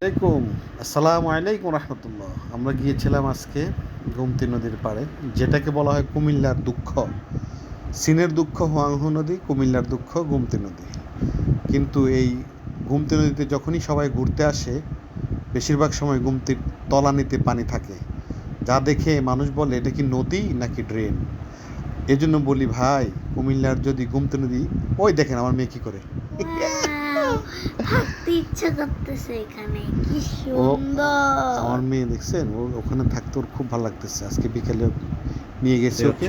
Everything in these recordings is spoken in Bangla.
আলাইকুম আসসালামু আলাইকুম রহমতুল্লাহ। আমরা গিয়েছিলাম আজকে গোমতী নদীর পাড়ে, যেটাকে বলা হয় কুমিল্লার দুঃখ। চীনের দুঃখ হোয়াংহো নদী, কুমিল্লার দুঃখ গোমতী নদী। কিন্তু এই গোমতী নদীতে যখনই সবাই ঘুরতে আসে, বেশিরভাগ সময় গোমতীর তলানিতে পানি থাকে, যা দেখে মানুষ বলে এটা কি নদী নাকি ড্রেন। এজন্য বলি ভাই, কুমিল্লার যদি গোমতী নদী, ওই দেখেন আমার মেয়ে কি করে। থাকতে ইচ্ছা করতেছে এখানে, কি সুন্দর। আমার মেয়ে দেখছেন, ওখানে থাকতে ওর খুব ভালো লাগতেছে। আজকে বিকেলে নিয়ে গেছে ওকে।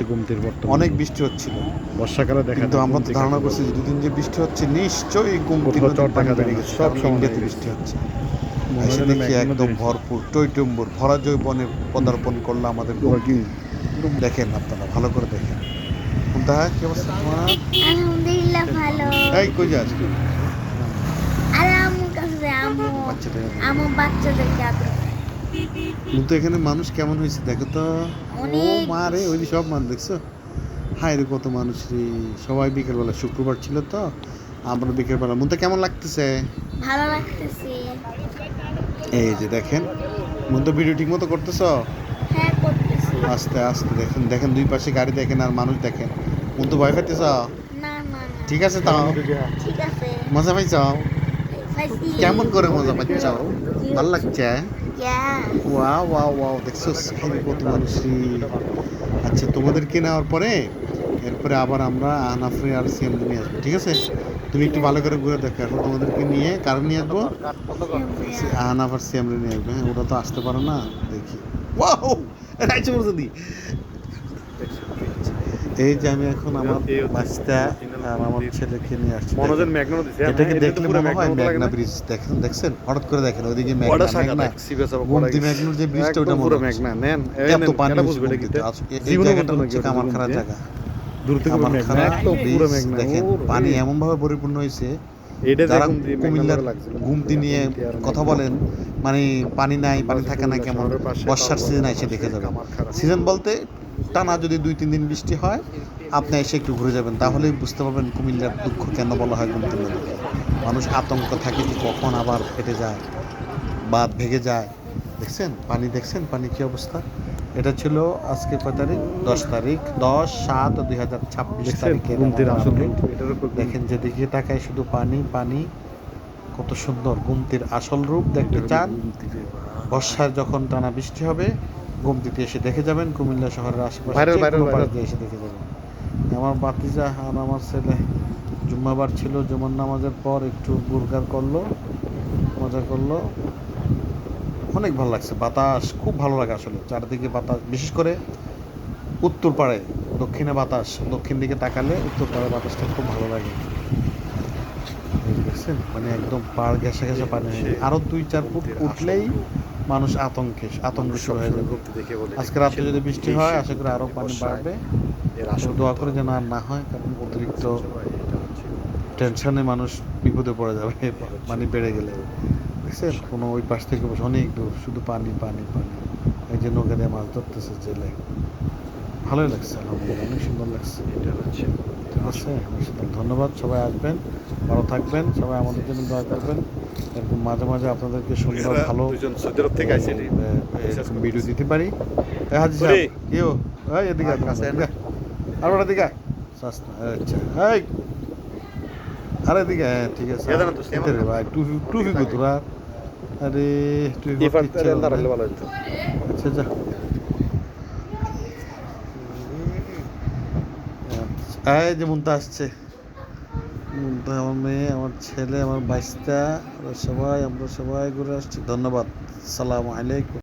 অনেক বৃষ্টি হচ্ছিল বর্ষাকালে দেখা কিন্তু আমরা তো ধারণা করছি যে দুদিন যে বৃষ্টি হচ্ছে নিশ্চয়ই গোমতী নদীর পানি বেড়ে গেছে, সব ইন্ডিয়াতে বৃষ্টি হচ্ছে। এসে দেখি একদম ভরপুর টইটম্বুর ভরা যৌবনে পদার্পণ করলো আমাদের গোমতী। দেখেন আপনারা ভালো করে দেখেন। কোনটা কি অবস্থা তোমার? আলহামদুলিল্লাহ ভালো। এই কই যাস? আরে আম্মুর কাছে, আম্মু বাচ্চাদেরকে আদর করে। কিন্তু এখানে মানুষ কেমন হয়েছে দেখো তো। ও মারে, ওই যে সব মানুষ দেখছো, হায় রে কত মানুষ রে। সবাই বিকেলবেলা, শুক্রবার ছিল তো, আমরা বিকেলবেলা। মনটা কেমন লাগতেছে? ভালো লাগতেছে। এই যে দেখেন, মন তো ভিডিও ঠিক মতো করতেছো? হ্যাঁ করতেছি। আস্তে আস্তে দেখেন, দেখেন দুই পাশে গাড়ি দেখেন আর মানুষ দেখেন। মন তো ভয় পাইতেছ? না না না, ঠিক আছে তাও, ঠিক আছে। মজা পাইছ? পাইছি। কেমন করে মজা পাচ্ছ? ভালো লাগছে? Yeah. ওয়াও ওয়াও ওয়াও, দেখছো কত মানুষ রে। আচ্ছা, তোমাদেরকে নেওয়ার পরে এরপরে আবার আমরা আহনাফরে আর সিএমডি নিয়ে আসবো, ঠিক আছে? তুমি একটু ভালো করে ঘুরে দেখো। এখন তোমাদেরকে নিয়ে কার নিয়ে আসবো? আহনাফ আর সিএমডি নিয়ে আসবো। হ্যাঁ, ওরা তো আসতে পারে না। দেখি, ওয়াও রাইছে বলছি। এই যে আমি এখন আমার বাচ্চা আর আমার ছেলেকে নিয়ে আসছি। এটাকে দেখলে মনে হয় মেঘনা ব্রিজ। দেখেন, দেখছেন হঠাৎ করে দেখেন ওইদিকে মেঘনা, গোমতী মেঘনার যে ব্রিজটা, ওটা মনে হচ্ছে এত পানি হচ্ছে গোমতীতে। এই জায়গাটা হচ্ছে কামারখাড়া জায়গা। কামারখাড়া ব্রিজ দেখেন, পানি এমন ভাবে পরিপূর্ণ হয়েছে। যারা কুমিল্লার গোমতী নিয়ে কথা বলেন, মানে পানি নাই, পানি থাকে না কেমন, বর্ষার সিজন এসে দেখে যাবেন। সিজন বলতে টানা যদি 2-3 দিন বৃষ্টি হয়, আপনি এসে একটু ঘুরে যাবেন, তাহলেই বুঝতে পারবেন কুমিল্লার দুঃখ কেন বলা হয় গোমতী নদীকে। মানুষ আতঙ্ক থাকে যে কখন আবার ফেটে যায়, বাঁধ ভেঙে যায়। দেখছেন পানি, দেখছেন পানি কি অবস্থা। এটা ছিল আজকে কয় তারিখ? 10 তারিখ, 10/7/2026 তারিখে। দেখেন, যেদিকে তাকায় শুধু পানি পানি। কত সুন্দর গোমতীর আসল রূপ দেখতে চান, বর্ষার যখন টানা বৃষ্টি হবে, গোমতীতে এসে দেখে যাবেন। কুমিল্লা শহরের আশেপাশে এসে দেখে যাবেন। আমার বাতিজা আর আমার ছেলে জুম্মাবার ছিল, জুমার নামাজের পর একটু গুরগার করলো, মজা করলো। অনেক ভালো লাগছে, বাতাস খুব ভালো লাগে আসলে। চারদিকে বাতাস, বিশেষ করে উত্তর পাড়ে, দক্ষিণে বাতাস, দক্ষিণ দিকে তাকালে উত্তর পাড়ে বাতাসটা খুব ভালো লাগে। দেখছেন মানে একদম পাড় ঘেঁষে ঘেঁষে পানি। আরো 2-4 ফুট উঠলেই মানুষ আতঙ্ক শুরু হয়ে যাবে। আজকে রাতে যদি বৃষ্টি হয়, আশা করি আরো পানি বাড়বে। দোয়া করে যেন আর না হয়, কারণ অতিরিক্ত টেনশনে মানুষ বিপদে পড়ে যাবে পানি বেড়ে গেলে। দেখছেন, কোনো ওই পাশ থেকে বসে অনেক দূর শুধু পানি পানি পানি। এই যে নৌকা দিয়ে মাছ ধরতেছে জেলে, ভালোই লাগছে, আলহামদুলিল্লাহ অনেক সুন্দর লাগছে। ঠিক আছে, অনেক সুন্দর। ধন্যবাদ, সবাই আসবেন, ভালো থাকবেন, সবাই আমাদের জন্য দোয়া করবেন। এরকম মাঝে মাঝে আপনাদেরকে সুন্দর ভালো এরকম ভিডিও দিতে পারি। হাজি সাহেব কেউ এদিকে আর ওটা দিকে। আচ্ছা, এই আরে দিকে, হ্যাঁ ঠিক আছে। ভাই টুপি কো তোরা? আরে টুপি আচ্ছা যা। এই যে মুন্তা আসছে, মুন্তা আমার মেয়ে, আমার ছেলে, আমার বাইস্তা, আমরা সবাই ঘুরে আসছি। ধন্যবাদ, সালাম আলাইকুম।